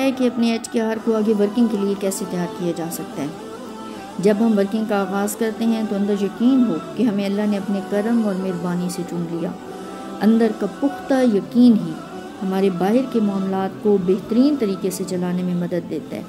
ہے کہ اپنے HKR کو آگے ورکنگ کے لیے کیسے تیار کیا جا سکتا ہے۔ جب ہم ورکنگ کا آغاز کرتے ہیں تو اندر یقین ہو کہ ہمیں اللہ نے اپنے کرم اور مہربانی سے چن لیا۔ اندر کا پختہ یقین ہی ہمارے باہر کے معاملات کو بہترین طریقے سے چلانے میں مدد دیتا ہے۔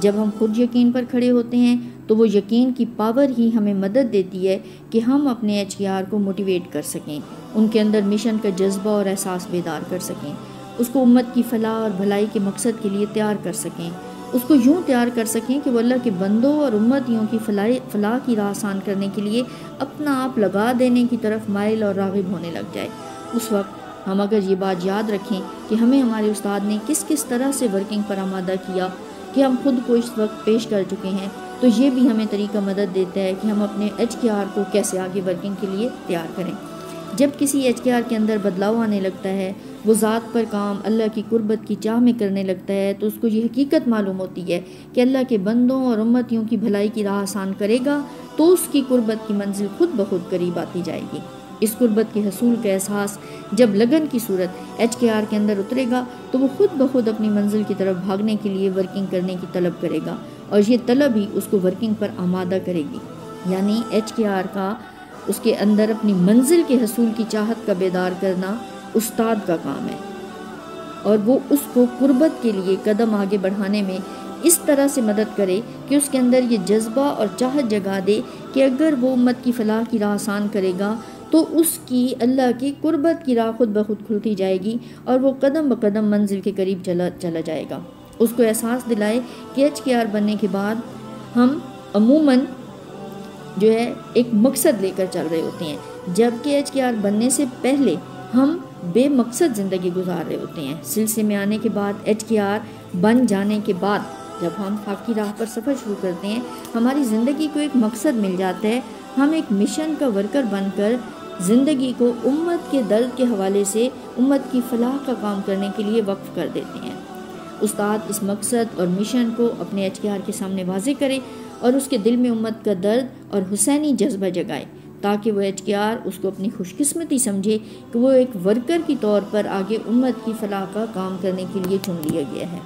جب ہم خود یقین پر کھڑے ہوتے ہیں تو وہ یقین کی پاور ہی ہمیں مدد دیتی ہے کہ ہم اپنے HKR کو موٹیویٹ کر سکیں، ان کے اندر مشن کا جذبہ اور احساس بیدار کر سکیں، اس کو امت کی فلاح اور بھلائی کے مقصد کے لیے تیار کر سکیں، اس کو یوں تیار کر سکیں کہ وہ اللہ کے بندوں اور امتیوں کی فلاح کی راہ آسان کرنے کے لیے اپنا آپ لگا دینے کی طرف مائل اور راغب ہونے لگ جائے۔ اس وقت ہم اگر یہ بات یاد رکھیں کہ ہمیں ہمارے استاد نے کس طرح سے ورکنگ پر آمادہ کیا کہ ہم خود کو اس وقت پیش کر چکے ہیں، تو یہ بھی ہمیں طریقہ مدد دیتا ہے کہ ہم اپنے HKR کو کیسے آگے ورکنگ کے لیے تیار کریں۔ جب کسی HKR کے اندر بدلاؤ آنے لگتا ہے، وہ ذات پر کام اللہ کی قربت کی چاہ میں کرنے لگتا ہے، تو اس کو یہ حقیقت معلوم ہوتی ہے کہ اللہ کے بندوں اور امتیوں کی بھلائی کی راہ آسان کرے گا تو اس کی قربت کی منزل خود بخود قریب آتی جائے گی۔ اس قربت کے حصول کا احساس جب لگن کی صورت HKR کے اندر اترے گا تو وہ خود بخود اپنی منزل کی طرف بھاگنے کے لیے ورکنگ کرنے کی طلب کرے گا، اور یہ طلب ہی اس کو ورکنگ پر آمادہ کرے گی۔ یعنی HKR کا اس کے اندر اپنی منزل کے حصول کی چاہت کا بیدار کرنا استاد کا کام ہے، اور وہ اس کو قربت کے لیے قدم آگے بڑھانے میں اس طرح سے مدد کرے کہ اس کے اندر یہ جذبہ اور چاہت جگا دے کہ اگر وہ امت کی فلاح کی راہ آسان کرے گا تو اس کی اللہ کی قربت کی راہ خود بخود کھلتی جائے گی اور وہ قدم بقدم منزل کے قریب چلا جائے گا۔ اس کو احساس دلائے کہ HKR بننے کے بعد ہم عموماً جو ہے ایک مقصد لے کر چل رہے ہوتے ہیں، جبکہ HKR بننے سے پہلے ہم بے مقصد زندگی گزار رہے ہوتے ہیں۔ سلسلے میں آنے کے بعد HKR بن جانے کے بعد جب ہم حق کی راہ پر سفر شروع کرتے ہیں، ہماری زندگی کو ایک مقصد مل جاتا ہے، ہم ایک مشن کا ورکر بن کر زندگی کو امت کے درد کے حوالے سے امت کی فلاح کا کام کرنے کے لیے وقف کر دیتے ہیں۔ استاد اس مقصد اور مشن کو اپنے HKR کے سامنے واضح کرے اور اس کے دل میں امت کا درد اور حسینی جذبہ جگائے، تاکہ وہ HKR اس کو اپنی خوش قسمتی سمجھے کہ وہ ایک ورکر کی طور پر آگے امت کی فلاح کا کام کرنے کے لیے چن لیا گیا ہے۔